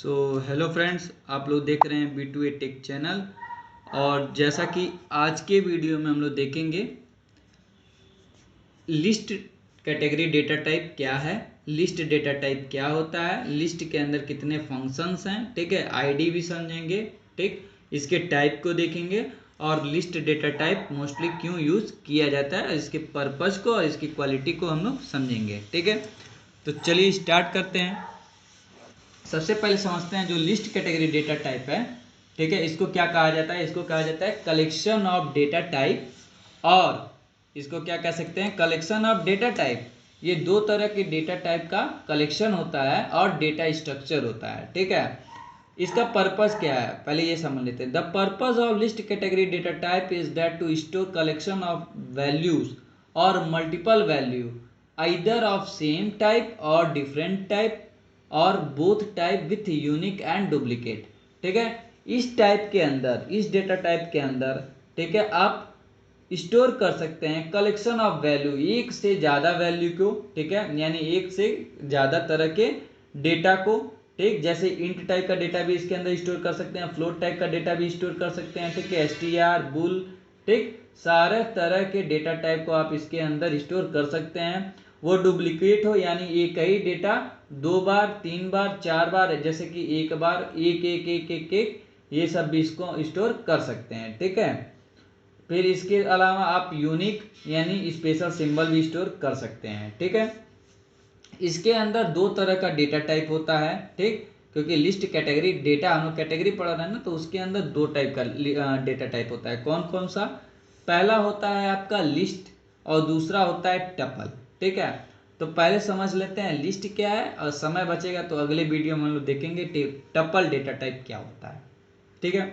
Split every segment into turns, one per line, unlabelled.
Hello friends, आप लोग देख रहे हैं B2A टेक चैनल। और जैसा कि आज के वीडियो में हम लोग देखेंगे लिस्ट कैटेगरी डेटा टाइप क्या है, लिस्ट डेटा टाइप क्या होता है, लिस्ट के अंदर कितने फंक्शंस हैं, ठीक है, आईडी भी समझेंगे, ठीक, इसके टाइप को देखेंगे और लिस्ट डेटा टाइप मोस्टली क्यों यूज़ किया जाता है, इसके पर्पज़ को और इसकी क्वालिटी को हम लोग समझेंगे, ठीक है। तो चलिए स्टार्ट करते हैं। सबसे पहले समझते हैं जो लिस्ट कैटेगरी डेटा टाइप है, ठीक है, इसको क्या कहा जाता है। इसको कहा जाता है कलेक्शन ऑफ डेटा टाइप, और इसको क्या कह सकते हैं, कलेक्शन ऑफ डेटा टाइप। ये दो तरह के डेटा टाइप का कलेक्शन होता है और डेटा स्ट्रक्चर होता है, ठीक है। इसका पर्पस क्या है पहले ये समझ लेते हैं। The purpose of list category data type is that to store collection of values और multiple value either of same type और डिफरेंट टाइप और both type with unique and duplicate, ठीक है। इस टाइप के अंदर, इस डेटा टाइप के अंदर, ठीक है, आप स्टोर कर सकते हैं कलेक्शन ऑफ वैल्यू, एक से ज़्यादा वैल्यू को, ठीक है, यानी एक से ज़्यादा तरह के डेटा को, ठीक, जैसे इंट टाइप का डेटा भी इसके अंदर स्टोर कर सकते हैं, फ्लोट टाइप का डेटा भी स्टोर कर सकते हैं, ठीक है, str बुल, ठीक, सारे तरह के डेटा टाइप को आप इसके अंदर स्टोर कर सकते हैं। वो डुप्लीकेट हो यानी एक ही डेटा दो बार, तीन बार, चार बार, जैसे कि एक बार एक एक एक एक एक, ये सब भी इसको स्टोर कर सकते हैं, ठीक है। फिर इसके अलावा आप यूनिक यानी स्पेशल सिंबल भी स्टोर कर सकते हैं, ठीक है। इसके अंदर दो तरह का डेटा टाइप होता है, ठीक, क्योंकि लिस्ट कैटेगरी डेटा हम लोग कैटेगरी पढ़ रहे हैं ना, तो उसके अंदर दो टाइप का डेटा टाइप होता है। कौन कौन सा? पहला होता है आपका लिस्ट और दूसरा होता है टपल, ठीक है। तो पहले समझ लेते हैं लिस्ट क्या है, और समय बचेगा तो अगले वीडियो में हम लोग देखेंगे टपल डेटा टाइप क्या होता है, ठीक है।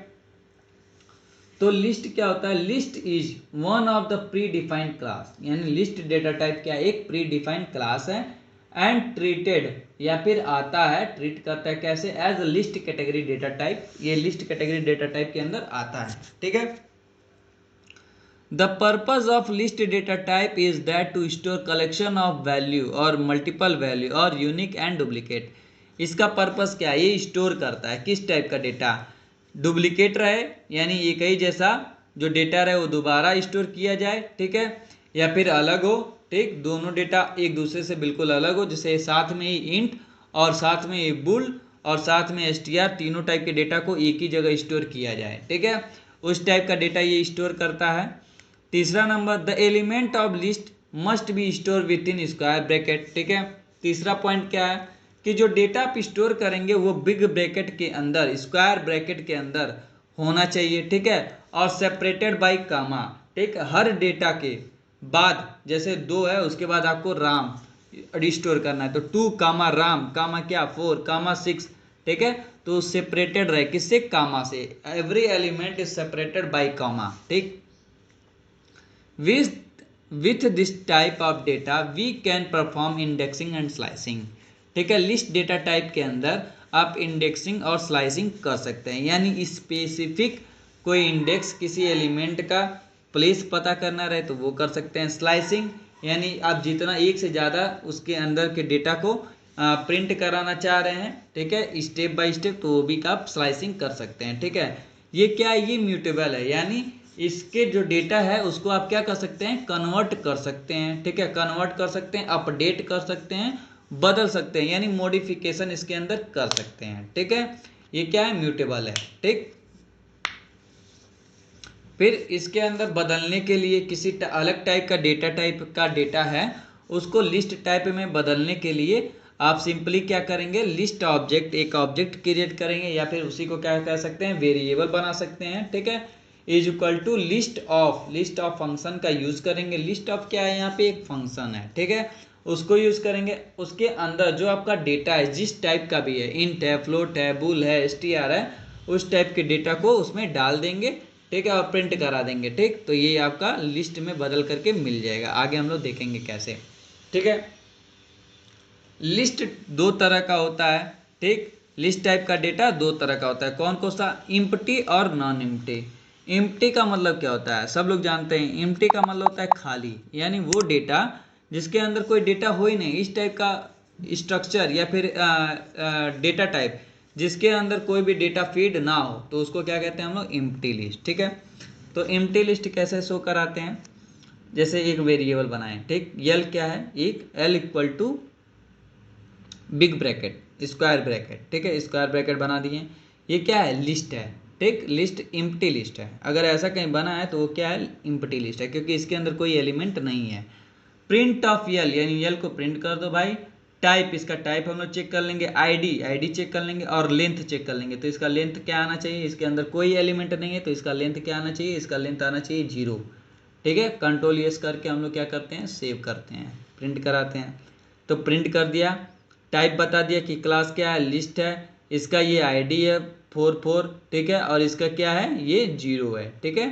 तो लिस्ट क्या होता है? List is one of the predefined class, यानी लिस्ट डेटा टाइप क्या, एक प्री डिफाइंड क्लास है एंड ट्रीटेड, या फिर आता है, ट्रीट करता है कैसे, as a list category data type, ये लिस्ट कैटेगरी डेटा टाइप के अंदर आता है, ठीक है। The purpose of list data type is that to store collection of value और मल्टीपल वैल्यू और यूनिक एंड डुप्लीकेट। इसका पर्पस क्या है? ये स्टोर करता है किस टाइप का डेटा, डुप्लीकेट रहे यानी एक ही जैसा जो डेटा रहे वो दोबारा स्टोर किया जाए, ठीक है, या फिर अलग हो, ठीक, दोनों डेटा एक दूसरे से बिल्कुल अलग हो, जैसे साथ में ही इंट और साथ में ही बुल और साथ में str, तीनों टाइप के डेटा को एक ही जगह स्टोर किया जाए, ठीक है, उस टाइप का डेटा ये स्टोर करता है। तीसरा number, the element of list must be store with in square bracket, ठीक है। तीसरा पॉइंट क्या है कि जो डेटा आप स्टोर करेंगे वो बिग ब्रैकेट के अंदर, स्क्वायर ब्रैकेट के अंदर होना चाहिए, ठीक है, और सेपरेटेड बाय कामा, ठीक, हर डेटा के बाद, जैसे 2 है उसके बाद आपको राम रिस्टोर करना है तो 2 कामा राम कामा क्या 4 कामा 6, ठीक है, तो सेपरेटेड रहे किससे, कामा से, every element is separated by comma, ठीक। with this type of data we can perform indexing and slicing, ठीक है। लिस्ट डेटा टाइप के अंदर आप इंडेक्सिंग और स्लाइसिंग कर सकते हैं, यानी स्पेसिफिक कोई इंडेक्स किसी एलिमेंट का प्लेस पता करना रहे तो वो कर सकते हैं। स्लाइसिंग यानी आप जितना एक से ज़्यादा उसके अंदर के डेटा को प्रिंट कराना चाह रहे हैं, ठीक है, स्टेप बाय स्टेप, तो वो भी आप स्लाइसिंग कर सकते हैं, ठीक है। ये क्या है? ये म्यूटेबल है, यानी इसके जो डेटा है उसको आप क्या कर सकते हैं, कन्वर्ट कर सकते हैं, ठीक है, कन्वर्ट कर सकते हैं, अपडेट कर सकते हैं, बदल सकते हैं, यानी मॉडिफिकेशन इसके अंदर कर सकते हैं, ठीक है। ये क्या है? म्यूटेबल है, ठीक। फिर इसके अंदर बदलने के लिए किसी अलग टाइप का डेटा है उसको लिस्ट टाइप में बदलने के लिए आप सिंपली क्या करेंगे, लिस्ट ऑब्जेक्ट, एक ऑब्जेक्ट क्रिएट करेंगे या फिर उसी को क्या कह सकते हैं, वेरिएबल बना सकते हैं, ठीक है, is equal to list of function का यूज करेंगे। लिस्ट ऑफ क्या है? यहाँ पे एक फंक्शन है, ठीक है, उसको यूज करेंगे। उसके अंदर जो आपका डेटा है जिस टाइप का भी है, इंट है, फ्लोट है, बुल है, str है, उस टाइप के डेटा को उसमें डाल देंगे, ठीक है, और प्रिंट करा देंगे, ठीक। तो ये आपका लिस्ट में बदल करके मिल जाएगा, आगे हम लोग देखेंगे कैसे, ठीक है। लिस्ट दो तरह का होता है, ठीक, लिस्ट टाइप का डेटा दो तरह का होता है। कौन कौन सा? इम्प्टी और नॉन इम्प्टी। इम्प्टी का मतलब क्या होता है? सब लोग जानते हैं, इम्प्टी का मतलब होता है खाली, यानी वो डेटा जिसके अंदर कोई डेटा हो ही नहीं, इस टाइप का स्ट्रक्चर या फिर डेटा टाइप जिसके अंदर कोई भी डेटा फीड ना हो तो उसको क्या कहते हैं हम लोग, एम्प्टी लिस्ट। ठीक है, तो एम्प्टी लिस्ट कैसे शो कराते हैं, जैसे एक वेरिएबल बनाए, ठीक, यल क्या है, एक L equal to big bracket square bracket, ठीक है, स्क्वायर ब्रैकेट बना दिए, ये क्या है, लिस्ट है, ठीक, लिस्ट एम्प्टी लिस्ट है। अगर ऐसा कहीं बना है तो वो क्या है, एम्प्टी लिस्ट है, क्योंकि इसके अंदर कोई एलिमेंट नहीं है। प्रिंट ऑफ यल, यानी यल को प्रिंट कर दो भाई। टाइप, इसका टाइप हम लोग चेक कर लेंगे, आईडी चेक कर लेंगे, और लेंथ चेक कर लेंगे। तो इसका लेंथ क्या आना चाहिए, इसके अंदर कोई एलिमेंट नहीं है तो इसका लेंथ क्या आना चाहिए, इसका लेंथ आना चाहिए 0। ठीक है, कंट्रोल एस करके हम लोग क्या करते हैं, सेव करते हैं, प्रिंट कराते हैं। तो प्रिंट कर दिया, टाइप बता दिया कि क्लास क्या है, लिस्ट है, इसका ये आईडी है 44, ठीक है, और इसका क्या है, ये 0 है। ठीक है,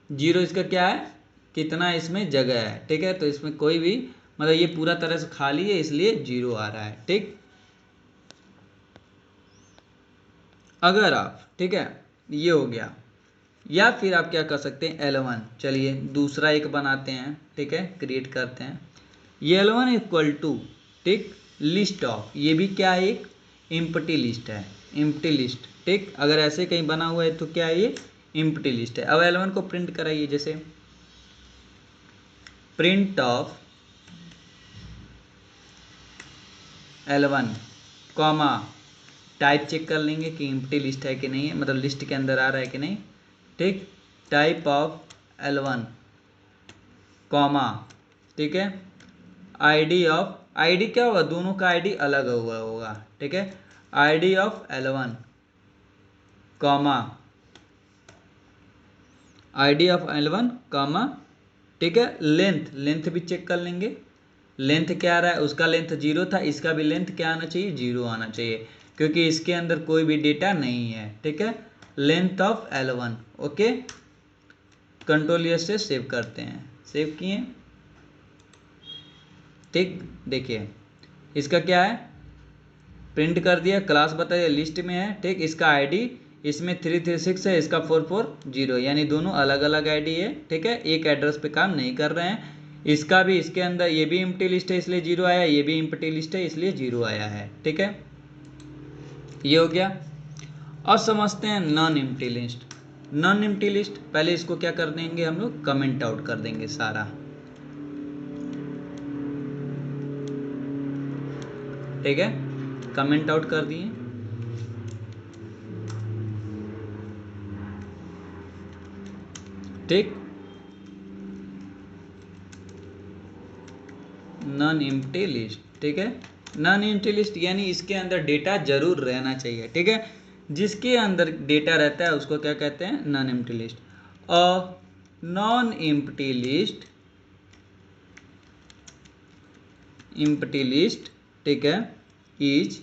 0 इसका क्या है, कितना इसमें जगह है, ठीक है, तो इसमें कोई भी मतलब ये पूरा तरह से खाली है इसलिए 0 आ रहा है। ठीक, अगर आप, ठीक है, ये हो गया, या फिर आप क्या कर सकते हैं, L1, चलिए दूसरा एक बनाते हैं, ठीक है, क्रिएट करते हैं, ये L1 इक्वल टू, ठीक, लिस्ट ऑफ, ये भी क्या है, एक एम्प्टी लिस्ट है, एम्प्टी लिस्ट। ठीक, अगर ऐसे कहीं बना हुआ है तो क्या है, ये एम्प्टी लिस्ट है। अब L1 को प्रिंट कराइए, जैसे print of L1 comma, type check कर लेंगे कि एम्प्टी लिस्ट है कि नहीं है, मतलब लिस्ट के अंदर आ रहा है कि नहीं। ठीक, टाइप ऑफ L1 कॉमा, ठीक है, आईडी ऑफ, आईडी क्या होगा, दोनों का आईडी अलग हुआ होगा। ठीक है, ID of L1 comma, ID of L1 comma, ठीक है, लेंथ, लेंथ भी चेक कर लेंगे, लेंथ क्या आ रहा है, उसका लेंथ 0 था, इसका भी लेंथ क्या आना चाहिए, 0 आना चाहिए, क्योंकि इसके अंदर कोई भी डेटा नहीं है। ठीक है, length of L1, okay, control S से सेव करते हैं, सेव किए। ठीक, देखिए इसका क्या है, प्रिंट कर दिया, क्लास बताइए लिस्ट में है, ठीक, इसका आईडी इसमें 336 है, इसका 440, यानी दोनों अलग अलग आईडी है। ठीक है, एक एड्रेस पे काम नहीं कर रहे हैं। इसका भी, इसके अंदर ये भी एम्प्टी लिस्ट है इसलिए 0 आया, ये भी एम्प्टी लिस्ट है इसलिए 0 आया है। ठीक है, ये हो गया। अब समझते हैं non empty list. Non empty list, पहले इसको क्या कर देंगे हम लोग, कमेंट आउट कर देंगे सारा। ठीक है, कमेंट आउट कर दिए। ठीक, नॉन एम्प्टी लिस्ट, ठीक है, नॉन एम्प्टी लिस्ट यानी इसके अंदर डेटा जरूर रहना चाहिए। ठीक है, जिसके अंदर डेटा रहता है उसको क्या कहते हैं, non empty list. Non empty list, empty list, ठीक है, इज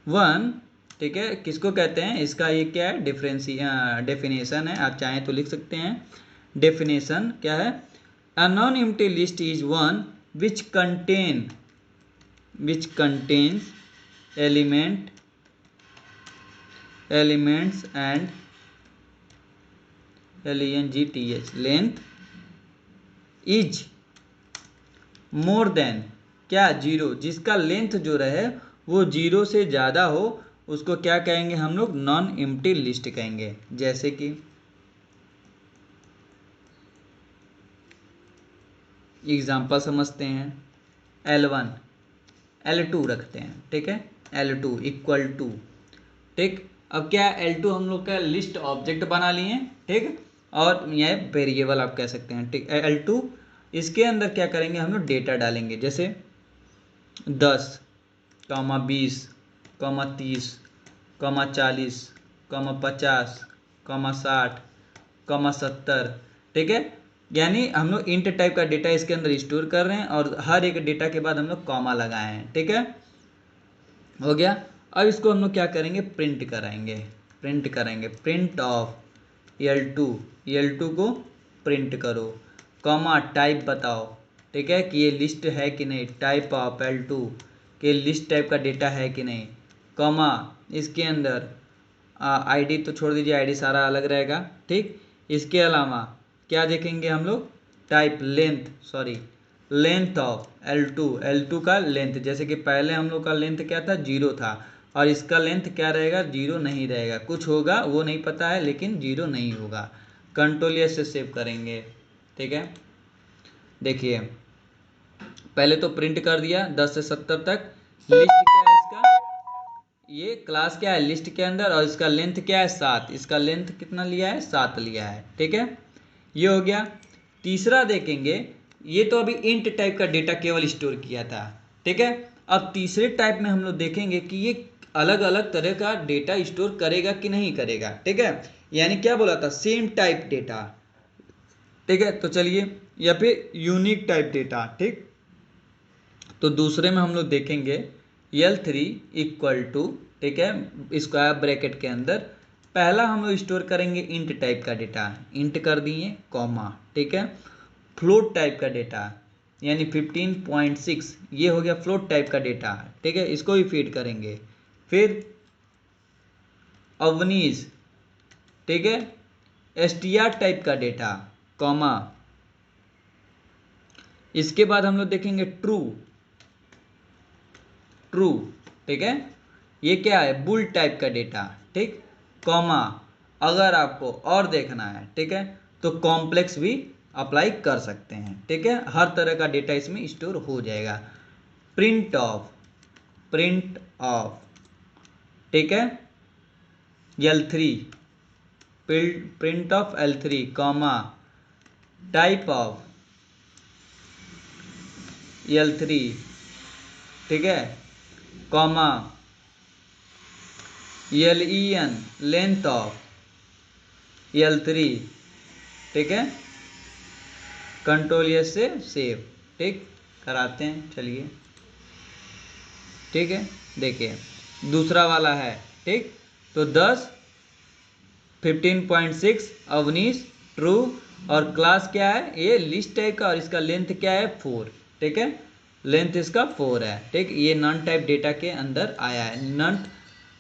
वन, ठीक है, किसको कहते हैं, इसका ये क्या है, डेफिनेशन है, आप चाहें तो लिख सकते हैं। डेफिनेशन क्या है, a non-empty list is one which contains elements and length is more than क्या, 0, जिसका लेंथ जो रहे वो 0 से ज़्यादा हो उसको क्या कहेंगे हम लोग, नॉन एम्प्टी लिस्ट कहेंगे। जैसे कि एग्जाम्पल समझते हैं, L1 L2 रखते हैं, ठीक है, L2 इक्वल टू, ठीक, अब क्या है, L2 हम लोग का लिस्ट ऑब्जेक्ट बना लिए, ठीक, और यह वेरिएबल आप कह सकते हैं। ठीक, L2 इसके अंदर क्या करेंगे हम लोग, डेटा डालेंगे, जैसे 10, 20, 30, 40, 50, 60, 70। ठीक है, यानी हम लोग इंट टाइप का डेटा इसके अंदर स्टोर कर रहे हैं और हर एक डेटा के बाद हम लोग कॉमा लगाए हैं। ठीक है, हो गया। अब इसको हम लोग क्या करेंगे, प्रिंट कराएंगे, प्रिंट करेंगे, प्रिंट ऑफ L2 को प्रिंट करो, कॉमा, टाइप बताओ, ठीक है, कि ये लिस्ट है कि नहीं, टाइप ऑफ L2 के लिस्ट टाइप का डेटा है कि नहीं, कॉमा, इसके अंदर आईडी तो छोड़ दीजिए, आईडी सारा अलग रहेगा। ठीक, इसके अलावा क्या देखेंगे हम लोग, टाइप लेंथ ऑफ L2 का लेंथ, जैसे कि पहले हम लोग का लेंथ क्या था, 0 था, और इसका लेंथ क्या रहेगा, 0 नहीं रहेगा, कुछ होगा वो नहीं पता है लेकिन 0 नहीं होगा। कंट्रोल एस से सेव करेंगे। ठीक है, देखिए पहले तो प्रिंट कर दिया 10 से 70 तक। लिस्ट क्या है इसका, ये क्लास क्या है लिस्ट के अंदर, और इसका लेंथ क्या है 7, इसका लेंथ कितना लिया है 7 लिया है। ठीक है, ये हो गया। तीसरा देखेंगे, ये तो अभी इंट टाइप का डेटा केवल स्टोर किया था। ठीक है, अब तीसरे टाइप में हम लोग देखेंगे कि ये अलग अलग तरह का डेटा स्टोर करेगा कि नहीं करेगा। ठीक है, यानी क्या बोला था, सेम टाइप डेटा। ठीक है, तो चलिए, या फिर यूनिक टाइप डेटा। ठीक, तो दूसरे में हम लोग देखेंगे L3 इक्वल टू, ठीक है, स्क्वायर ब्रैकेट के अंदर पहला हम लोग स्टोर करेंगे इंट टाइप का डेटा, इंट कर दिए कॉमा। ठीक है, फ्लोट टाइप का डेटा यानी 15.6, ये हो गया फ्लोट टाइप का डेटा। ठीक है, इसको भी फीड करेंगे। फिर अवनीश, ठीक है, str टाइप का डेटा कॉमा। इसके बाद हम लोग देखेंगे ट्रू, ट्रू, ठीक है, ये क्या है बुल टाइप का डेटा। ठीक, कॉमा, अगर आपको और देखना है, ठीक है, तो कॉम्प्लेक्स भी अप्लाई कर सकते हैं। ठीक है, हर तरह का डेटा इसमें स्टोर हो जाएगा। प्रिंट ऑफ, प्रिंट ऑफ, ठीक है, L3, print of L3 comma, type of L3, ठीक है, comma, len, length of L3। ठीक है, कंट्रोल एस से सेव। ठीक, कराते हैं, चलिए। ठीक है, देखिए दूसरा वाला है। ठीक, तो 10, 15.6 अवनीश, ट्रू, और क्लास क्या है ये लिस्ट टाइप का, और इसका लेंथ क्या है 4। ठीक है, लेंथ इसका 4 है। ठीक, ये नॉन टाइप डेटा के अंदर आया है,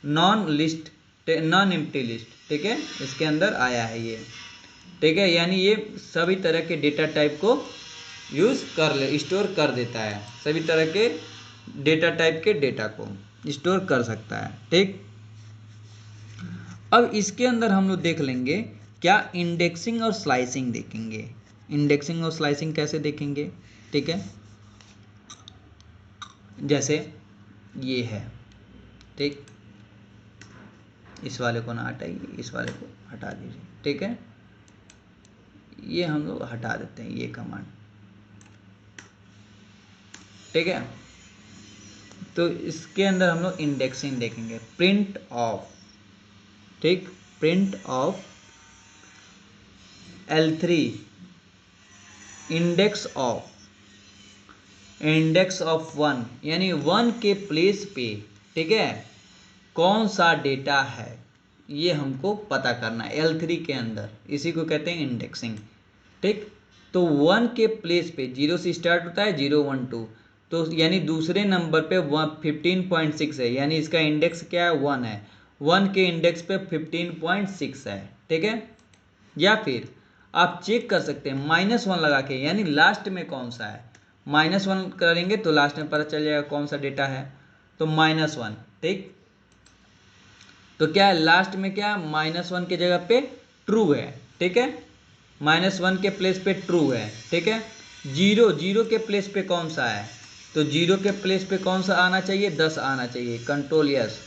non list, non empty list. ठीक है, इसके अंदर आया है ये। ठीक है, यानी ये सभी तरह के डेटा टाइप को यूज कर ले, स्टोर कर देता है, सभी तरह के डेटा टाइप के डेटा को स्टोर कर सकता है। ठीक, अब इसके अंदर हम लोग देख लेंगे क्या, इंडेक्सिंग और स्लाइसिंग देखेंगे। इंडेक्सिंग और स्लाइसिंग कैसे देखेंगे। ठीक है, जैसे ये है। ठीक, इस वाले को ना हटाइए, इस वाले को हटा दीजिए। ठीक है, ये हम लोग हटा देते हैं, ये कमांड। ठीक है, तो इसके अंदर हम लोग इंडेक्सिंग देखेंगे। प्रिंट ऑफ, ठीक, print of L3 index of, index of 1, यानी 1 के प्लेस पे, ठीक है, कौन सा डेटा है ये हमको पता करना है L3 के अंदर, इसी को कहते हैं इंडेक्सिंग। ठीक, तो 1 के प्लेस पे 0 से स्टार्ट होता है, 0 1 2, तो यानी दूसरे नंबर पे 15.6 है, यानी इसका इंडेक्स क्या है 1 है, 1 के इंडेक्स पे 15.6 है। ठीक है, या फिर आप चेक कर सकते हैं -1 लगा के, यानी लास्ट में कौन सा है, -1 करेंगे तो लास्ट में पता चल जाएगा कौन सा डेटा है, तो -1। ठीक, तो क्या है लास्ट में, क्या -1 के जगह पे ट्रू है। ठीक है, -1 के प्लेस पे ट्रू है। ठीक है, 0 के प्लेस पे कौन सा है, तो 0 के प्लेस पे कौन सा आना चाहिए, 10 आना चाहिए, कंट्रोल यस।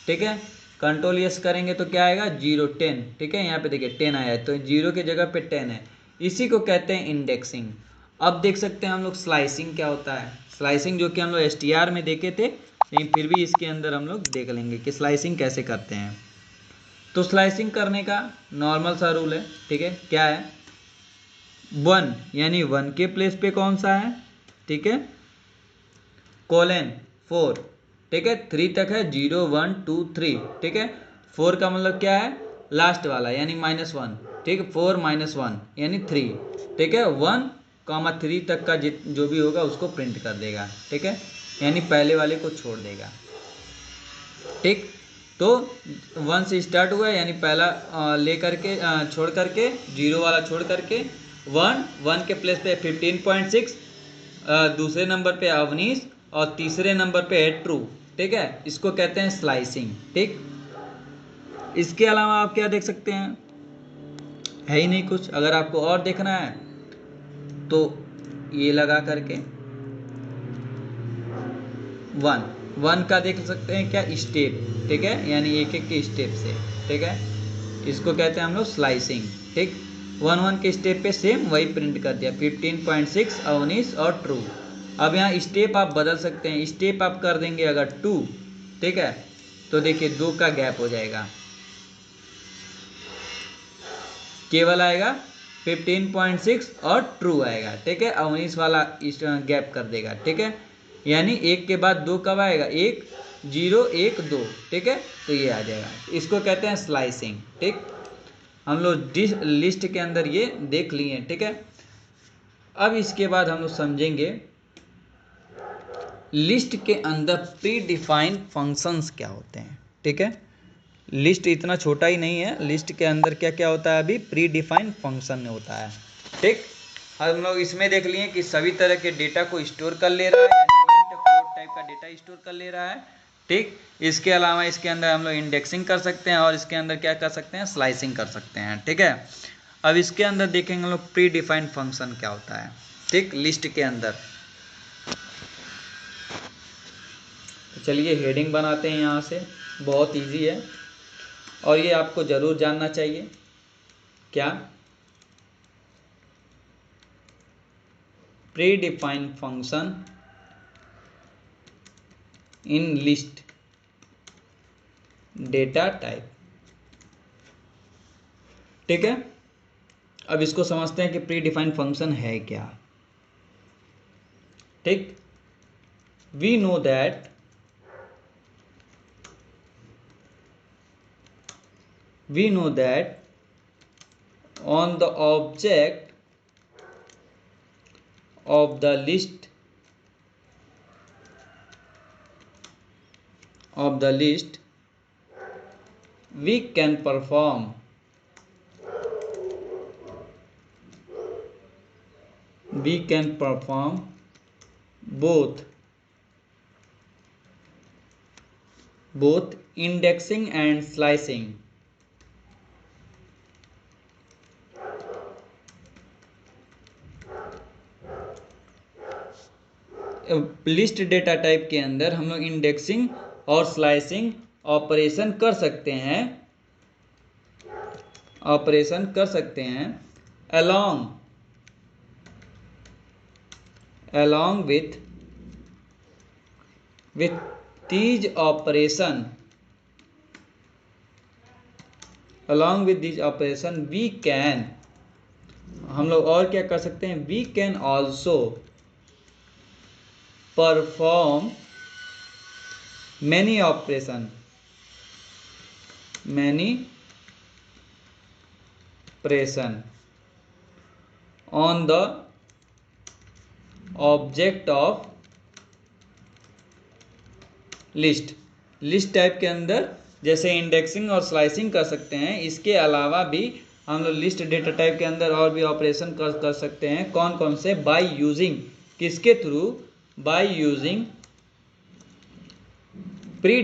ठीक है, कंट्रोल यस करेंगे तो क्या आएगा 0 10। ठीक है, यहाँ पे देखिए 10 आया है, तो 0 के जगह पे 10 है, इसी को कहते हैं इंडेक्सिंग। अब देख सकते हैं हम लोग स्लाइसिंग क्या होता है। स्लाइसिंग जो कि हम लोग STR में देखे थे, लेकिन फिर भी इसके अंदर हम लोग देख लेंगे कि स्लाइसिंग कैसे करते हैं। तो स्लाइसिंग करने का नॉर्मल सा रूल है। ठीक है, क्या है, 1 यानी 1 के प्लेस पे कौन सा है, ठीक है, कोलन 4। ठीक है, 3 तक है, 0 1 2 3। ठीक है, 4 का मतलब क्या है लास्ट वाला, यानी -1। ठीक है, 4 -1 यानी 3। ठीक है, 1 3 तक का जो भी होगा उसको प्रिंट कर देगा। ठीक है, यानी पहले वाले को छोड़ देगा। ठीक, तो 1 से स्टार्ट हुआ यानी पहला ले करके छोड़ करके, 0 वाला छोड़ करके 1 के प्लेस पे 15.6, दूसरे नंबर पे अवनीश, और तीसरे नंबर पे है ट्रू। ठीक है, इसको कहते हैं स्लाइसिंग। ठीक, इसके अलावा आप क्या देख सकते हैं, है ही नहीं कुछ। अगर आपको और देखना है तो ये लगा करके वन का देख सकते हैं क्या, स्टेप। ठीक है, यानी एक एक के स्टेप से। ठीक है, इसको कहते हैं हम लोग स्लाइसिंग। ठीक, वन के स्टेप पे सेम वही प्रिंट कर दिया, 15.6 19 और ट्रू। अब यहाँ स्टेप आप बदल सकते हैं, स्टेप आप कर देंगे अगर 2, ठीक है, तो देखिए 2 का गैप हो जाएगा, केवल आएगा 15.6 और ट्रू आएगा। ठीक है, 19 वाला गैप कर देगा। ठीक है, यानी एक के बाद 2 कब आएगा, 1 0 1 2। ठीक है, तो ये आ जाएगा, इसको कहते हैं स्लाइसिंग। ठीक, हम लोग लिस्ट के अंदर ये देख लिए। ठीक है, अब इसके बाद हम लोग समझेंगे लिस्ट के अंदर प्री डिफाइंड फंक्शंस क्या होते हैं। ठीक है, लिस्ट इतना छोटा ही नहीं है, लिस्ट के अंदर क्या क्या होता है, अभी प्री डिफाइंड फंक्शन होता है। ठीक, हम लोग इसमें देख लिए कि सभी तरह के डेटा को स्टोर कर ले रहा है, यानी इंट फ्लोट टाइप का डेटा स्टोर कर ले रहा है। ठीक, इसके अलावा इसके अंदर हम लोग इंडेक्सिंग कर सकते हैं और इसके अंदर क्या कर सकते हैं, स्लाइसिंग कर सकते हैं। ठीक है, अब इसके अंदर देखेंगे हम लोग प्री डिफाइंड फंक्शन क्या होता है। ठीक, लिस्ट के अंदर चलिए हेडिंग बनाते हैं यहाँ से, बहुत इजी है और ये आपको ज़रूर जानना चाहिए। क्या, pre defined function in list data type. ठीक है, अब इसको समझते हैं कि प्री डिफाइंड फंक्शन है क्या। ठीक, we know that on the object of the list we can perform both indexing and slicing. List data type के अंदर हम लोग इंडेक्सिंग और स्लाइसिंग ऑपरेशन कर सकते हैं along with these operation we can, हम लोग और क्या कर सकते हैं, we can also perform many operation on the object of list type के अंदर, जैसे इंडेक्सिंग और स्लाइसिंग कर सकते हैं, इसके अलावा भी हम लोग लिस्ट डेटा टाइप के अंदर और भी ऑपरेशन कर सकते हैं। कौन कौन से, बाय यूजिंग, किसके through, by using pre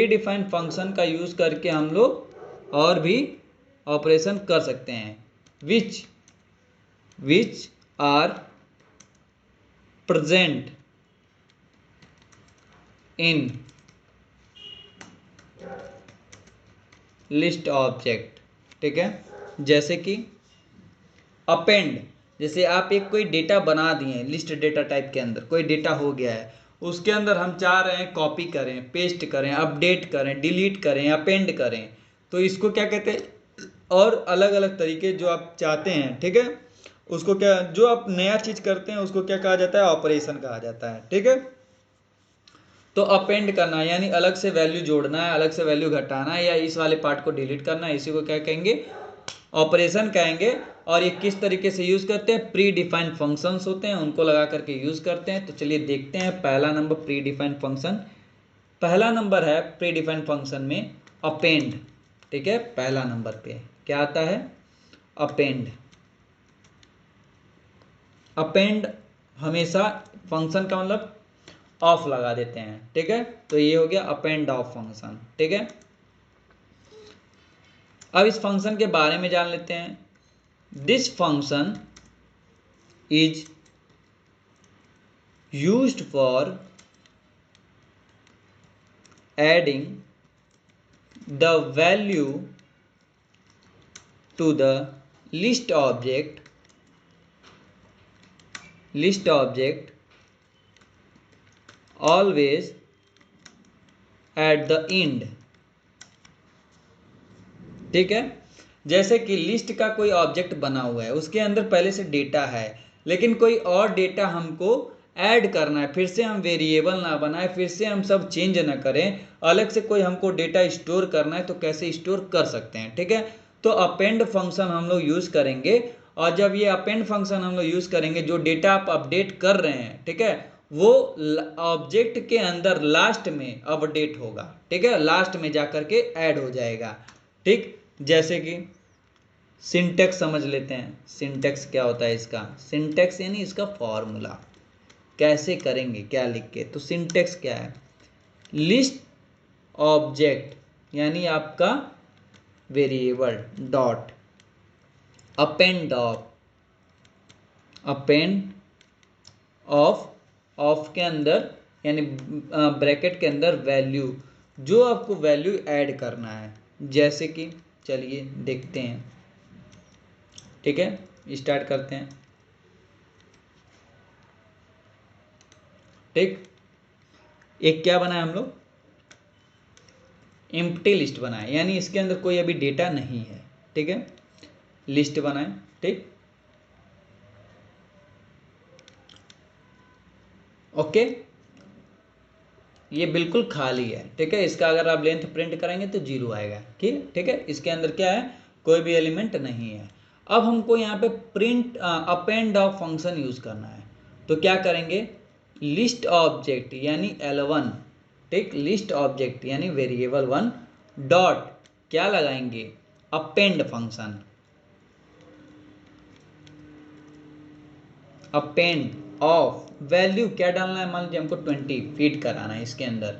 define function का यूज करके हम लोग और भी ऑपरेशन कर सकते हैं, which are present in list object. ठीक है, जैसे कि अपेंड, जैसे आप एक कोई डेटा बना दिए लिस्ट डेटा टाइप के अंदर, कोई डेटा हो गया है, उसके अंदर हम चाह रहे हैं कॉपी करें, पेस्ट करें, अपडेट करें, डिलीट करें, अपेंड करें, तो इसको क्या कहते हैं, और अलग अलग तरीके जो आप चाहते हैं। ठीक है, उसको क्या, जो आप नया चीज करते हैं उसको क्या कहा जाता है, ऑपरेशन कहा जाता है। ठीक है, तो अपेंड करना यानी अलग से वैल्यू जोड़ना है, अलग से वैल्यू घटाना है, या इस वाले पार्ट को डिलीट करना है, इसी को क्या कहेंगे, ऑपरेशन कहेंगे। और ये किस तरीके से यूज करते हैं, प्री डिफाइंड फंक्शंस होते हैं, उनको लगा करके यूज करते हैं। तो चलिए देखते हैं पहला नंबर प्री डिफाइंड फंक्शन, पहला नंबर है प्री डिफाइंड फंक्शन में अपेंड। ठीक है, पहला नंबर पे क्या आता है, अपेंड। अपेंड हमेशा फंक्शन का मतलब ऑफ लगा देते हैं, ठीक है। तो ये हो गया अपेंड ऑफ फंक्शन, ठीक है। अब इस फंक्शन के बारे में जान लेते हैं। This function is used for adding the value to the list object always at the end, ठीक है। जैसे कि लिस्ट का कोई ऑब्जेक्ट बना हुआ है, उसके अंदर पहले से डेटा है, लेकिन कोई और डेटा हमको ऐड करना है, फिर से हम वेरिएबल ना बनाए, फिर से हम सब चेंज ना करें, अलग से कोई हमको डेटा स्टोर करना है तो कैसे स्टोर कर सकते हैं, ठीक है। तो अपेंड फंक्शन हम लोग यूज करेंगे, और जब ये अपेंड फंक्शन हम लोग यूज करेंगे, जो डेटा आप अपडेट कर रहे हैं, ठीक है, वो ऑब्जेक्ट के अंदर लास्ट में अपडेट होगा, ठीक है, लास्ट में जाकर के ऐड हो जाएगा, ठीक। जैसे कि सिंटेक्स समझ लेते हैं। सिंटेक्स क्या होता है इसका? सिंटेक्स यानी इसका फॉर्मूला कैसे करेंगे, क्या लिख के। तो सिंटेक्स क्या है? लिस्ट ऑब्जेक्ट यानी आपका वेरिएबल डॉट अपेंड ऑफ के अंदर यानी ब्रैकेट के अंदर वैल्यू, जो आपको वैल्यू ऐड करना है। जैसे कि चलिए देखते हैं, ठीक है, स्टार्ट करते हैं, ठीक। एक क्या बनाया हम लोग? एम्प्टी लिस्ट बनाए, यानी इसके अंदर कोई अभी डेटा नहीं है, ठीक है। लिस्ट बनाए, ठीक, ओके। ये बिल्कुल खाली है, ठीक है। इसका अगर आप लेंथ प्रिंट करेंगे तो 0 आएगा, ठीक है। इसके अंदर क्या है? कोई भी एलिमेंट नहीं है। अब हमको यहाँ पे print append of function use करना है, तो क्या करेंगे? लिस्ट ऑब्जेक्ट यानी L1, ठीक, लिस्ट ऑब्जेक्ट यानी वेरिएबल 1 डॉट क्या लगाएंगे? Append function, append of value क्या डालना है? मान लीजिए हमको 20 फीड कराना है इसके अंदर,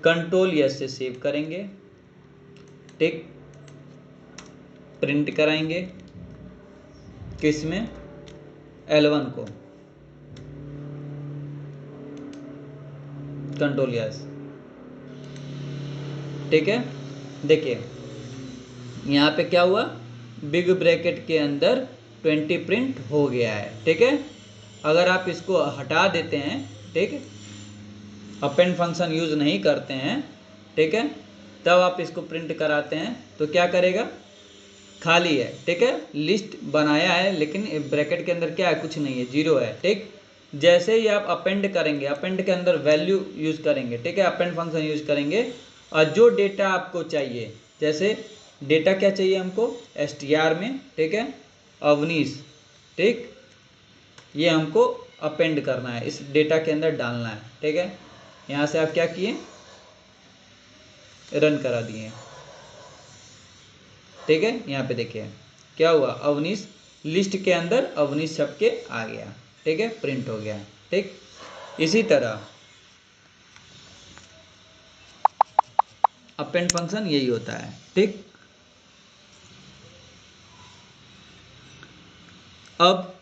कंट्रोल S से सेव करेंगे, ठीक, प्रिंट कराएंगे किस में? L1 को, कंट्रोल S, ठीक है। देखिए यहाँ पे क्या हुआ? बिग ब्रैकेट के अंदर 20 प्रिंट हो गया है, ठीक है। अगर आप इसको हटा देते हैं, ठीक, अपेंड फंक्शन यूज नहीं करते हैं, ठीक है, तब आप इसको प्रिंट कराते हैं तो क्या करेगा? खाली है, ठीक है। लिस्ट बनाया है लेकिन ब्रैकेट के अंदर क्या है? कुछ नहीं है, 0 है, ठीक। जैसे ही आप अपेंड करेंगे, अपेंड के अंदर वैल्यू यूज करेंगे, ठीक है, अपेंड फंक्शन यूज करेंगे, और जो डेटा आपको चाहिए, जैसे डेटा क्या चाहिए हमको? str में, ठीक है, अवनीश, ठीक, ये हमको अपेंड करना है, इस डेटा के अंदर डालना है, ठीक है। यहाँ से आप क्या किए? रन करा दिए, ठीक है। यहाँ पे देखिए क्या हुआ? अवनीश लिस्ट के अंदर अवनीश छप के आ गया, ठीक है, प्रिंट हो गया, ठीक। इसी तरह अपेंड फंक्शन यही होता है, ठीक। अब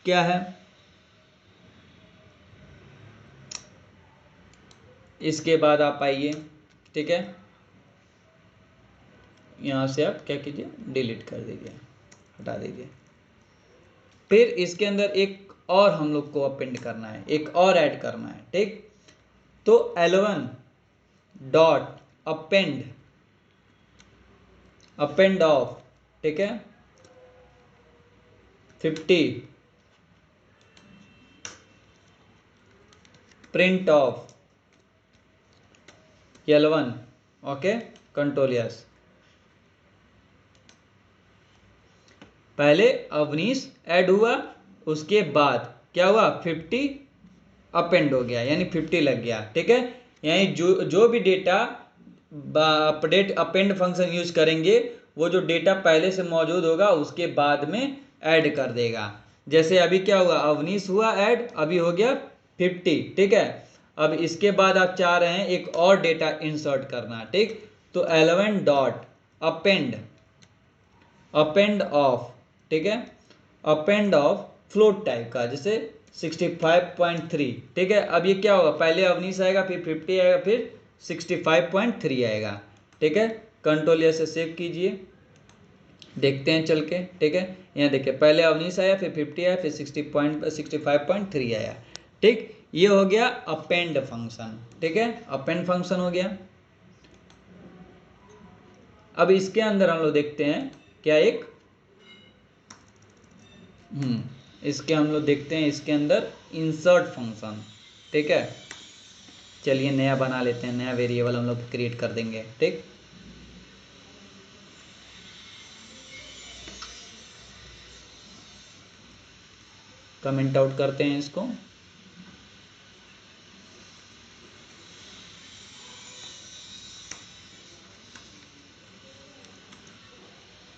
क्या है? इसके बाद आप आइए, ठीक है, यहाँ से आप क्या कीजिए? डिलीट कर दीजिए, हटा दीजिए। फिर इसके अंदर एक और हम लोग को अपेंड करना है, एक और ऐड करना है, ठीक। तो L1 डॉट अपेंड ऑफ, ठीक है, 50 print of L1, okay, control S। पहले अवनीश ऐड हुआ, उसके बाद क्या हुआ? 50 अपेंड हो गया, यानी 50 लग गया, ठीक है। यानी जो भी data update append function use करेंगे, वो जो डेटा पहले से मौजूद होगा उसके बाद में ऐड कर देगा, जैसे अभी क्या हुआ, अवनीश हुआ ऐड, अभी हो गया 50, ठीक है। अब इसके बाद आप चाह रहे हैं एक और डेटा इंसर्ट करना, ठीक। तो 11 डॉट अपेंड ऑफ, ठीक है, अपेंड ऑफ फ्लोट टाइप का, जैसे 65.3, ठीक है। अब ये क्या होगा, पहले अवनीश आएगा, फिर 50 आएगा, फिर 65.3 आएगा, ठीक है। कंट्रोल से सेव कीजिए, देखते हैं चल के, ठीक है। यहाँ देखिए, पहले अवनीश आया, फिर 50 आया, फिर 65.3 आया, ठीक। ये हो गया अपेंड फंक्शन, ठीक है, अपेंड फंक्शन हो गया। अब इसके अंदर हम लोग देखते हैं क्या, एक इसके हम लोग देखते हैं इसके अंदर इंसर्ट फंक्शन, ठीक है। चलिए नया बना लेते हैं, नया वेरिएबल हम लोग क्रिएट कर देंगे, ठीक। कमेंट आउट करते हैं इसको।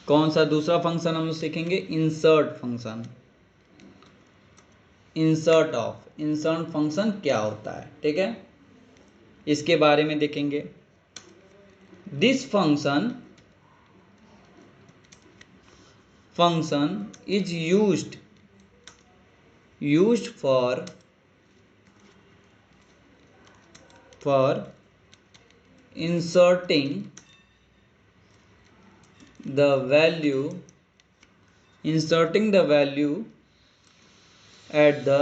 कौन सा दूसरा फंक्शन हम लोग सीखेंगे, इंसर्ट फंक्शन। इंसर्ट फंक्शन क्या होता है, ठीक है, इसके बारे में देखेंगे। This function is used for inserting the value at the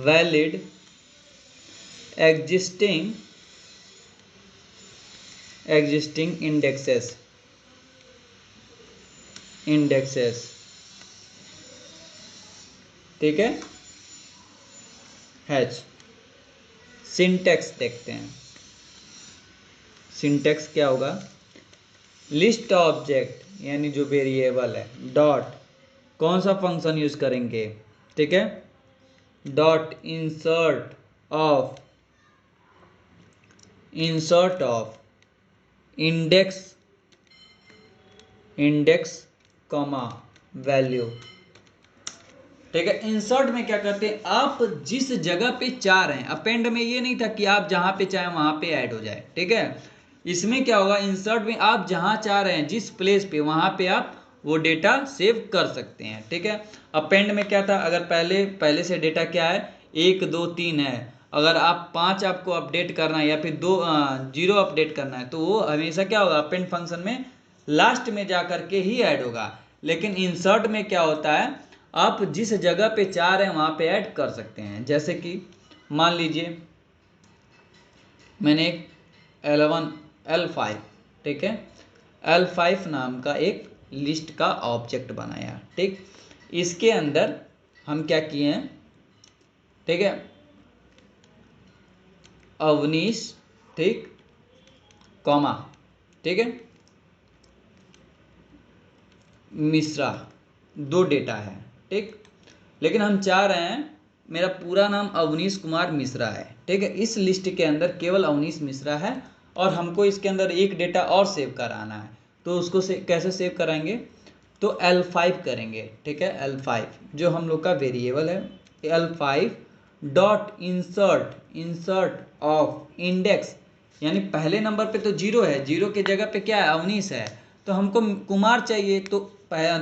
valid existing indexes, ठीक है। हैच सिंटैक्स देखते हैं, सिंटैक्स क्या होगा, लिस्ट ऑब्जेक्ट यानी जो वेरिएबल है, डॉट कौन सा फंक्शन यूज करेंगे, ठीक है, dot insert of index comma value, ठीक है। इंसर्ट में क्या करते हैं, आप जिस जगह पे चाह रहे हैं, अपेंड में ये नहीं था कि आप जहां पे चाहें वहां पे ऐड हो जाए, ठीक है। इसमें क्या होगा, इंसर्ट में आप जहां चाह रहे हैं, जिस प्लेस पे, वहां पे आप वो डेटा सेव कर सकते हैं, ठीक है। अपेंड में क्या था, अगर पहले से डेटा क्या है, 1 2 3 है, अगर आप 5 आपको अपडेट करना है या फिर 0 अपडेट करना है, तो वो हमेशा क्या होगा, अपेंड फंक्शन में लास्ट में जा करके ही ऐड होगा। लेकिन इंसर्ट में क्या होता है, आप जिस जगह पे चाह रहे हैं वहां पे ऐड कर सकते हैं। जैसे कि मान लीजिए मैंने एक L5, ठीक है, L5 नाम का एक लिस्ट का ऑब्जेक्ट बनाया, ठीक। इसके अंदर हम क्या किए हैं, ठीक है, अवनीश, ठीक, कॉमा, ठीक है, मिश्रा, 2 डेटा है, ठीक। लेकिन हम चाह रहे हैं मेरा पूरा नाम अवनीश कुमार मिश्रा है, ठीक है, इस लिस्ट के अंदर केवल अवनीश मिश्रा है और हमको इसके अंदर एक डेटा और सेव कराना है। तो उसको कैसे सेव कराएंगे, तो L5 करेंगे, ठीक है, L5 जो हम लोग का वेरिएबल है, L5 dot insert of index, यानी पहले नंबर पे तो 0 है, 0 के जगह पे क्या है, अवनीश है, तो हमको कुमार चाहिए, तो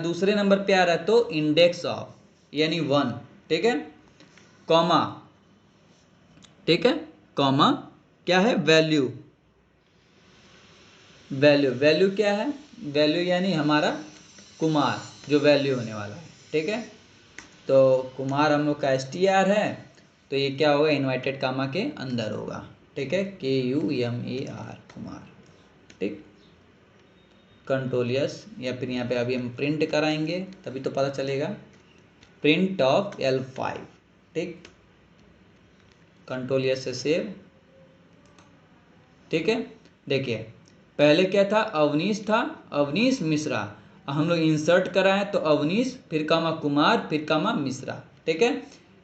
दूसरे नंबर पे आ रहा है, तो इंडेक्स ऑफ यानी 1, ठीक है, कॉमा, ठीक है, कॉमा क्या है, वैल्यू क्या है, वैल्यू यानी हमारा कुमार, जो वैल्यू होने वाला है, ठीक है। तो कुमार हम लोग का STR है, तो ये क्या होगा, इन्वर्टेड कामा के अंदर होगा, ठीक है, KUMAR कुमार, ठीक। कंट्रोल यस, या फिर यहाँ पे अभी हम प्रिंट कराएंगे तभी तो पता चलेगा, प्रिंट ऑफ L5, ठीक, कंट्रोल यस से सेव, ठीक है। देखिए पहले क्या था, अवनीश था, अवनीश मिश्रा, हम लोग इंसर्ट कराएं तो अवनीश फिर कामा कुमार फिर कामा मिश्रा, ठीक है।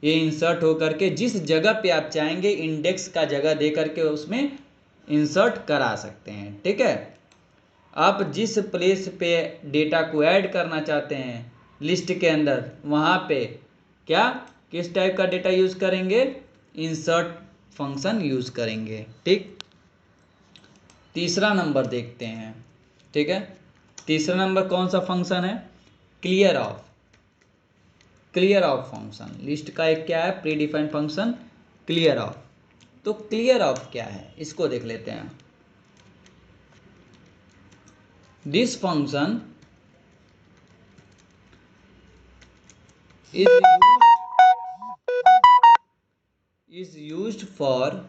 ये इंसर्ट होकर के जिस जगह पे आप चाहेंगे इंडेक्स का जगह दे करके उसमें इंसर्ट करा सकते हैं, ठीक है। आप जिस प्लेस पे डेटा को ऐड करना चाहते हैं लिस्ट के अंदर, वहां पे क्या किस टाइप का डेटा यूज करेंगे, इंसर्ट फंक्शन यूज करेंगे। ठीक, तीसरा नंबर देखते हैं। ठीक है, तीसरा नंबर कौन सा फंक्शन है, clear of. Clear of function list का एक क्या है, pre defined function clear of. तो क्लियर ऑफ क्या है इसको देख लेते हैं। This function is used for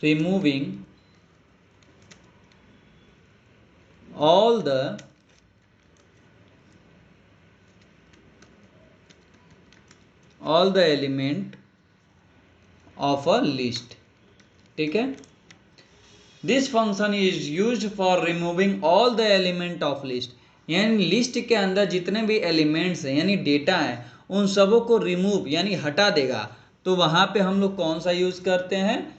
removing all the element of a list। ठीक है, this function is used for removing all the element of list, यानी लिस्ट के अंदर जितने भी एलिमेंट्स हैं यानी डेटा है उन सबों को रिमूव यानी हटा देगा। तो वहां पे हम लोग कौन सा यूज करते हैं,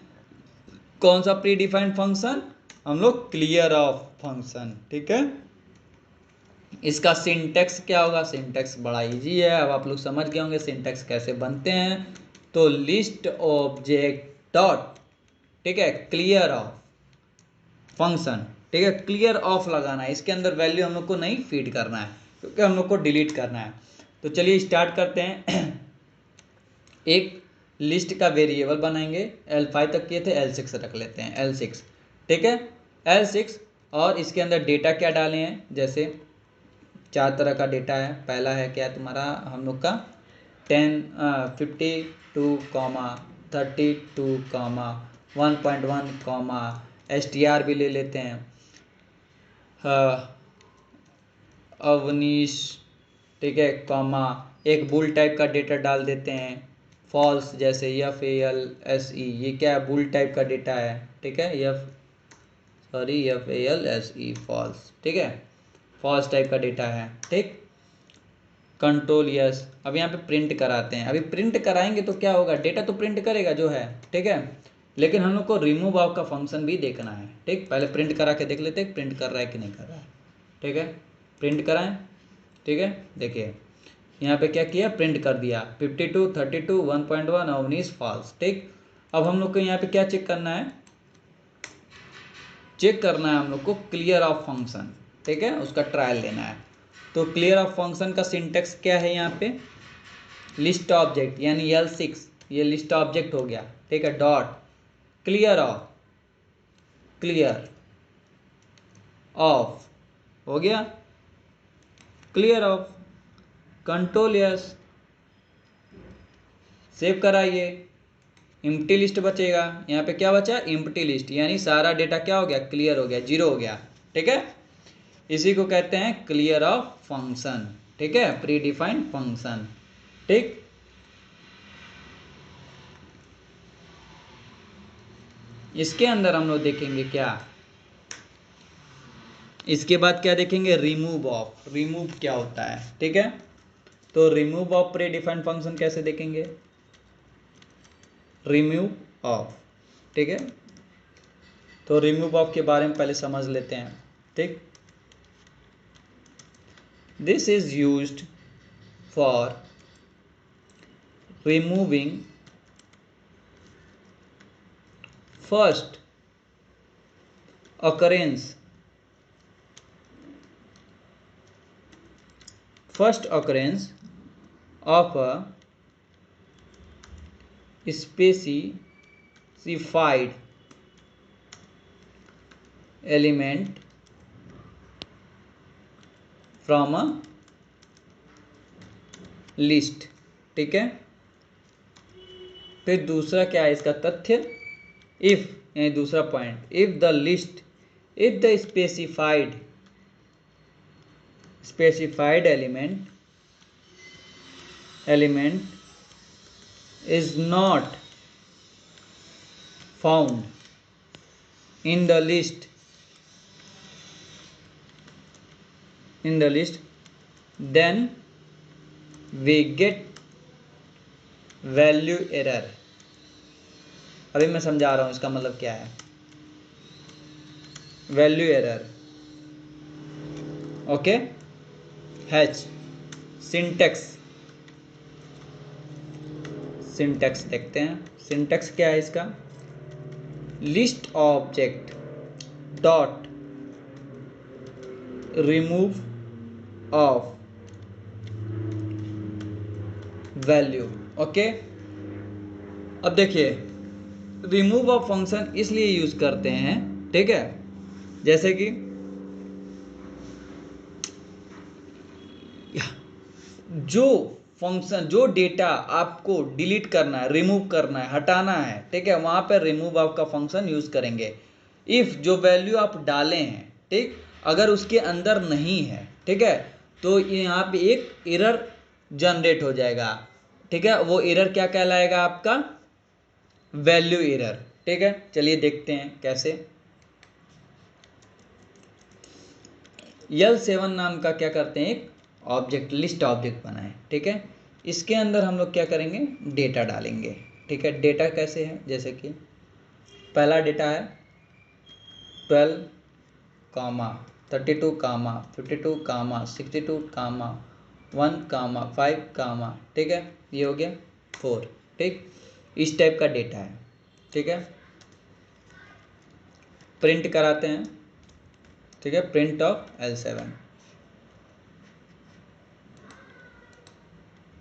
कौन सा प्री डिफाइंड फंक्शन, हम लोग क्लियर ऑफ फंक्शन। ठीक है, इसका सिंटेक्स क्या होगा, सिंटेक्स बड़ा इजी है, अब आप लोग समझ गए होंगे सिंटेक्स कैसे बनते हैं। तो लिस्ट ऑब्जेक्ट डॉट, ठीक है, क्लियर ऑफ फंक्शन। ठीक है, क्लियर ऑफ लगाना है, इसके अंदर वैल्यू हम लोग को नहीं फीड करना है क्योंकि हम लोग को डिलीट करना है। तो चलिए स्टार्ट करते हैं। एक लिस्ट का वेरिएबल बनाएंगे, L5 तक किए थे, L6 रख लेते हैं, L6। ठीक है, L6, और इसके अंदर डेटा क्या डाले हैं, जैसे 4 तरह का डेटा है। पहला है क्या तुम्हारा हम लोग का 52, 32, 1.1, STR भी ले लेते हैं, अवनीश। ठीक है, कॉमा, एक बुल टाइप का डेटा डाल देते हैं, फॉल्स, जैसे FALSE, ये क्या है, बुल टाइप का डेटा है। ठीक है, FALSE, फॉल्स। ठीक है, फॉल्स टाइप का डेटा है। ठीक, कंट्रोल यस। अब यहाँ पे प्रिंट कराते हैं, अभी प्रिंट कराएंगे तो क्या होगा, डेटा तो प्रिंट करेगा जो है। ठीक है, लेकिन हम लोग को रिमूव ऑफ का फंक्शन भी देखना है। ठीक, पहले प्रिंट करा के देख लेते हैं प्रिंट कर रहा है कि नहीं कर रहा है। ठीक है, प्रिंट कराएं। ठीक है, देखिए यहाँ पे क्या किया, प्रिंट कर दिया 52, 32, 1.1 और 19 फॉल्स। ठीक, अब हम लोग को यहाँ पे क्या चेक करना है, चेक करना है हम लोग को क्लियर ऑफ फंक्शन। ठीक है, उसका ट्रायल लेना है। तो क्लियर ऑफ फंक्शन का सिंटेक्स क्या है, यहाँ पे लिस्ट ऑब्जेक्ट यानी L6, ये लिस्ट ऑब्जेक्ट हो गया। ठीक है, dot clear of, clear of हो गया, clear of, control yes, save कराइए। एम्प्टी लिस्ट बचेगा, यहाँ पे क्या बचा, एम्प्टी लिस्ट, यानी सारा डेटा क्या हो गया, क्लियर हो गया, जीरो हो गया। ठीक है, इसी को कहते हैं क्लियर ऑफ फंक्शन। ठीक है, प्री डिफाइंड फंक्शन। ठीक, इसके अंदर हम लोग देखेंगे क्या, इसके बाद क्या देखेंगे, रिमूव ऑफ। रिमूव क्या होता है, ठीक है, तो remove of pre defined function कैसे देखेंगे, रिमूव ऑफ। ठीक है, तो रिमूव ऑफ के बारे में पहले समझ लेते हैं। ठीक, this is used for removing first occurrence of a specified element from a list। ठीक है, फिर दूसरा क्या है इसका तथ्य, इफ, यानी दूसरा point, if the list, if the specified element is not found in the list, then we get value error. अभी मैं समझा रहा हूं इसका मतलब क्या है, वैल्यू एरर। ओके, हैच सिंटेक्स, सिंटेक्स देखते हैं। सिंटेक्स क्या है इसका, list object dot remove of value. Okay, अब देखिए रिमूव ऑफ फंक्शन इसलिए यूज करते हैं, ठीक है, जैसे कि जो फंक्शन, जो डेटा आपको डिलीट करना है, रिमूव करना है, हटाना है, ठीक है, वहां पर रिमूव ऑफ का फंक्शन यूज करेंगे। इफ जो वैल्यू आप डाले हैं, ठीक, अगर उसके अंदर नहीं है, ठीक है, तो यहाँ पे एक एरर जनरेट हो जाएगा, ठीक है, वो एरर क्या कहलाएगा आपका, वैल्यू एरर। ठीक है, चलिए देखते हैं कैसे। L7 नाम का क्या करते हैं, एक ऑब्जेक्ट, लिस्ट ऑब्जेक्ट बनाए, ठीक है, इसके अंदर हम लोग क्या करेंगे, डेटा डालेंगे। ठीक है, डेटा कैसे है, जैसे कि पहला डेटा है 12 कामा 32 कामा 52 कामा 62 कामा 1 कामा 5 कामा, ठीक है, ये हो गया 4। ठीक, इस टाइप का डेटा है। ठीक है, प्रिंट कराते हैं, ठीक है, print of L7,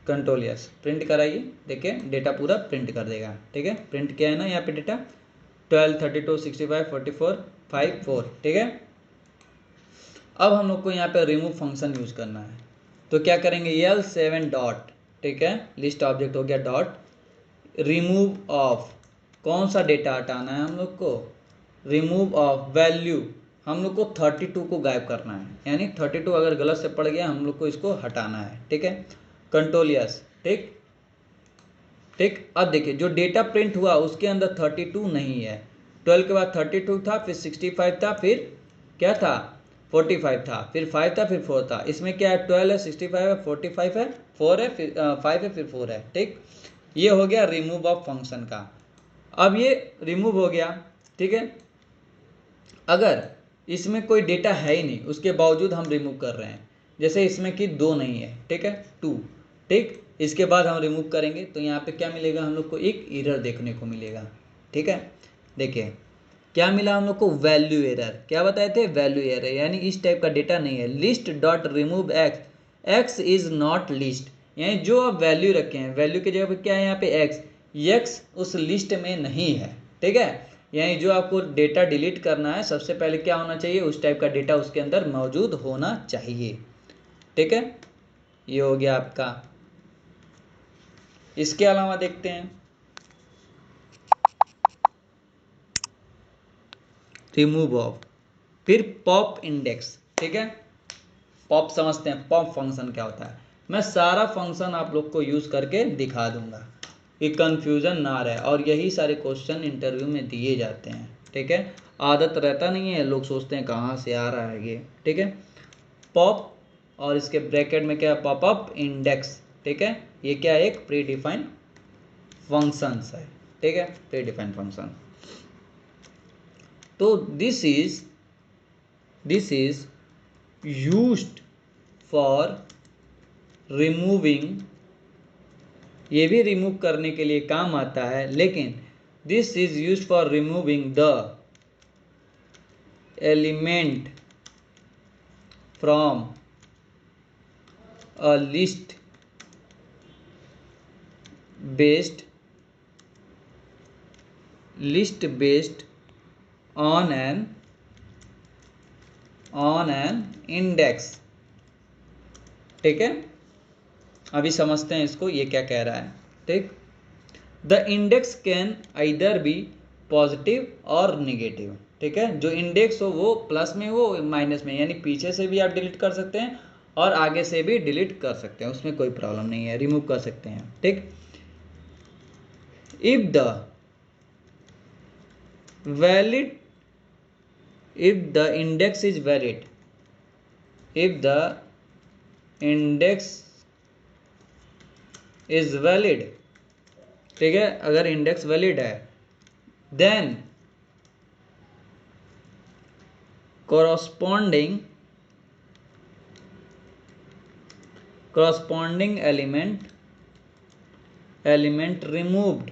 control yes, print कराइए, देखिए डेटा पूरा प्रिंट कर देगा। ठीक है, प्रिंट किया है ना यहाँ पे डेटा 12 32 65 44 5 4। ठीक है, अब हम लोग को यहाँ पे रिमूव फंक्शन यूज करना है, तो क्या करेंगे, L7 डॉट, ठीक है, लिस्ट ऑब्जेक्ट हो गया डॉट रिमूव ऑफ, कौन सा डेटा हटाना है हम लोग को, रिमूव ऑफ वैल्यू, हम लोग को 32 को गायब करना है, यानी 32 अगर गलत से पड़ गया हम लोग को इसको हटाना है। ठीक है, कंट्रोल यस। ठीक, ठीक, अब देखिए जो डेटा प्रिंट हुआ उसके अंदर 32 नहीं है, 12 के बाद 32 था, फिर 65 था, फिर क्या था 45 था, फिर 5 था, फिर 4 था। इसमें क्या है, 12 है, 65 है, 45 है, 4 है, फिर 5 है, फिर 4 है। ठीक, ये हो गया रिमूव ऑफ फंक्शन का। अब ये रिमूव हो गया, ठीक है, अगर इसमें कोई डेटा है ही नहीं उसके बावजूद हम रिमूव कर रहे हैं, जैसे इसमें कि 2 नहीं है, ठीक है, 2, ठीक, इसके बाद हम रिमूव करेंगे तो यहाँ पे क्या मिलेगा, हम लोग को एक एरर देखने को मिलेगा। ठीक है, देखिए क्या मिला हम लोग को, वैल्यू एरर। क्या बताए थे, वैल्यू एरर, यानी इस टाइप का डेटा नहीं है। List dot remove x, x is not list, यानी जो आप वैल्यू रखे हैं, वैल्यू की जगह पे क्या है यहाँ पे एक्स, एक्स उस लिस्ट में नहीं है। ठीक है, यानी जो आपको डेटा डिलीट करना है सबसे पहले क्या होना चाहिए, उस टाइप का डेटा उसके अंदर मौजूद होना चाहिए। ठीक है, ये हो गया आपका। इसके अलावा देखते हैं रिमूव ऑफ, फिर पॉप इंडेक्स। ठीक है, पॉप समझते हैं, पॉप फंक्शन क्या होता है, मैं सारा फंक्शन आप लोग को यूज करके दिखा दूंगा कि कंफ्यूजन ना रहे, और यही सारे क्वेश्चन इंटरव्यू में दिए जाते हैं। ठीक है, आदत रहता नहीं है, लोग सोचते हैं कहाँ से आ रहा है ये। ठीक है, पॉप और इसके ब्रैकेट में क्या है, पॉपअप इंडेक्स। ठीक है, ये क्या है, एक प्री डिफाइंड फंक्शंस है। ठीक है, प्री डिफाइंड फंक्शन। तो this is used for removing, ये भी रिमूव करने के लिए काम आता है, लेकिन this is used for removing the element from a list based on an index। ठीक है, अभी समझते हैं इसको, ये क्या कह रहा है। ठीक, the index can either be positive or negative. ठीक है, जो इंडेक्स हो वो प्लस में हो माइनस में, यानी पीछे से भी आप डिलीट कर सकते हैं और आगे से भी डिलीट कर सकते हैं, उसमें कोई प्रॉब्लम नहीं है, रिमूव कर सकते हैं। ठीक, if the valid, if the index is valid, if the index is valid, ठीक है, अगर इंडेक्स वैलिड है, then corresponding corresponding element removed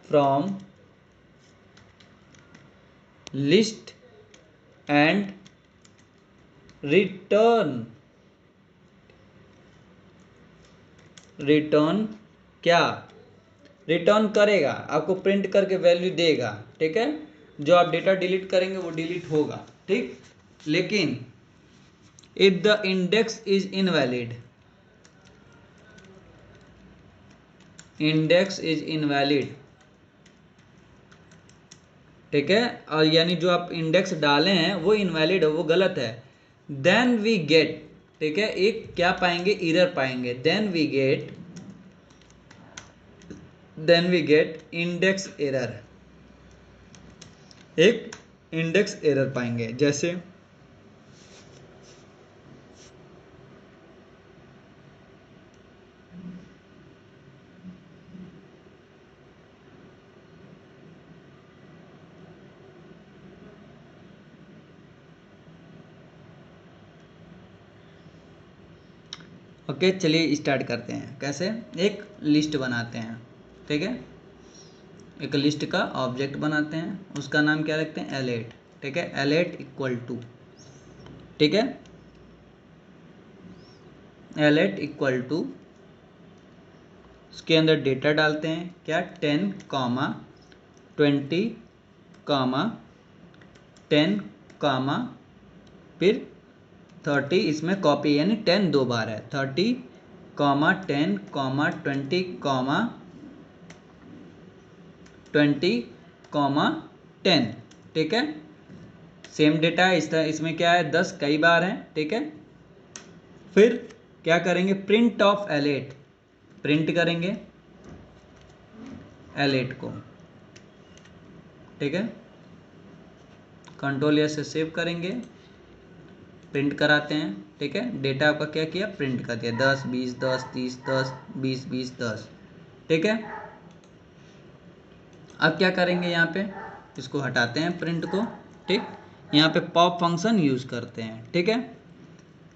from list and return क्या रिटर्न करेगा, आपको प्रिंट करके वैल्यू देगा। ठीक है, जो आप डेटा डिलीट करेंगे वो डिलीट होगा। ठीक, लेकिन if the index is invalid, ठीक है, और यानी जो आप इंडेक्स डाले हैं वो इनवैलिड है, वो गलत है, देन वी गेट, ठीक है, एक क्या पाएंगे, एरर पाएंगे। Then we get index error, एक इंडेक्स एरर पाएंगे। जैसे ओके, चलिए स्टार्ट करते हैं। कैसे, एक लिस्ट बनाते हैं। ठीक है, एक लिस्ट का ऑब्जेक्ट बनाते हैं, उसका नाम क्या रखते हैं, L8। ठीक है, L8 इक्वल टू, ठीक है, L8 इक्वल टू, उसके अंदर डेटा डालते हैं क्या, 10, 20, 10, फिर 30, इसमें कॉपी यानी 10 दो बार है, 30, 10, 20, 10। ठीक है, सेम डेटा है, इसमें क्या है, 10 कई बार है। ठीक है, फिर क्या करेंगे, प्रिंट ऑफ L8, प्रिंट करेंगे L8 को। ठीक है, कंट्रोल S से सेव करेंगे, प्रिंट कराते हैं। ठीक है, डेटा आपका क्या किया, प्रिंट कर दिया, 10, 20, 10, 30, 10, 20, 20, 10। ठीक है, अब क्या करेंगे, यहाँ पे इसको हटाते हैं प्रिंट को। ठीक, यहाँ पे पॉप फंक्शन यूज करते हैं। ठीक है,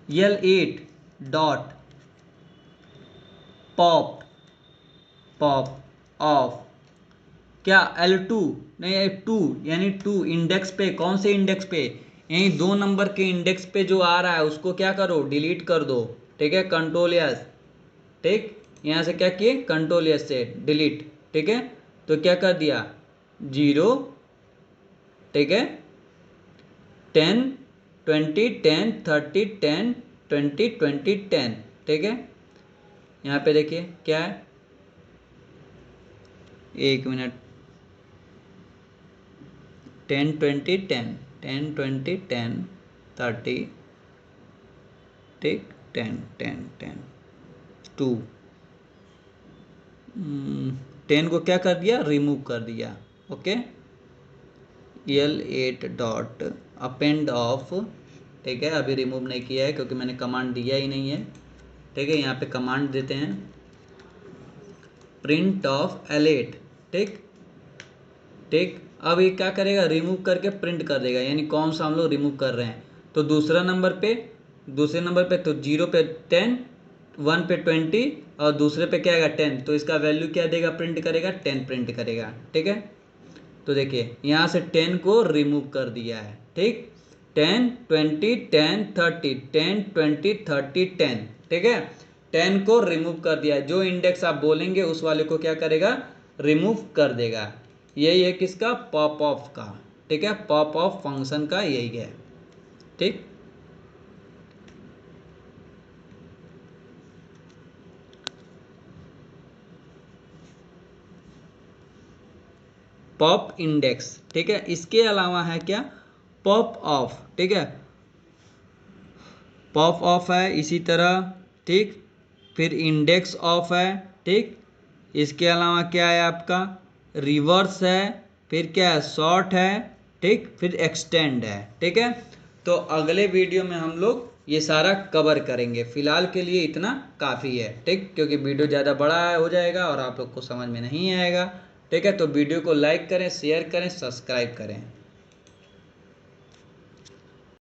L8 डॉट पॉप ऑफ क्या, L2 नहीं, 2 यानी 2 इंडेक्स पे, कौन से इंडेक्स पे, यही 2 नंबर के इंडेक्स पे जो आ रहा है उसको क्या करो, डिलीट कर दो। ठीक है, कंट्रोल S। ठीक, यहाँ से क्या किए, कंट्रोल S से डिलीट। ठीक है, तो क्या कर दिया, 0, ठीक है, 10, 20, 10, 30, 10, 20, 20, 10। ठीक है, यहाँ पे देखिए क्या है, एक मिनट, 10, 20, 10, 10, 20, 10, 30, ठीक, 10, 10, 10, 2, 10 को क्या कर दिया, रिमूव कर दिया। Okay, L8 dot append of, ठीक है, अभी रिमूव नहीं किया है क्योंकि मैंने कमांड दिया ही नहीं है। ठीक है, यहाँ पे कमांड देते हैं, प्रिंट ऑफ L8। ठीक, अब ये क्या करेगा, रिमूव करके प्रिंट कर देगा, यानी कौन सा हम लोग रिमूव कर रहे हैं। तो दूसरे नंबर पे तो 0 पे 10, 1 पे 20 और दूसरे पे क्या आएगा, 10। तो इसका वैल्यू क्या देगा, प्रिंट करेगा, 10 प्रिंट करेगा। ठीक है, तो देखिए यहाँ से 10 को रिमूव कर दिया है। ठीक, 10, 20, 10, 30, 10, 20, 30, 10। ठीक है, 10 को रिमूव कर दिया है, जो इंडेक्स आप बोलेंगे उस वाले को क्या करेगा, रिमूव कर देगा। यही है किसका, पॉप ऑफ का। ठीक है, पॉप ऑफ फंक्शन का यही है। ठीक, पॉप इंडेक्स। ठीक है, इसके अलावा है क्या, पॉप ऑफ। ठीक है, पॉप ऑफ है इसी तरह। ठीक, फिर इंडेक्स ऑफ है। ठीक, इसके अलावा क्या है आपका, रिवर्स है, फिर क्या है, शॉर्ट है। ठीक, फिर एक्सटेंड है। ठीक है, तो अगले वीडियो में हम लोग ये सारा कवर करेंगे, फिलहाल के लिए इतना काफ़ी है। ठीक, क्योंकि वीडियो ज़्यादा बड़ा हो जाएगा और आप लोग को समझ में नहीं आएगा। ठीक है, तो वीडियो को लाइक करें, शेयर करें, सब्सक्राइब करें।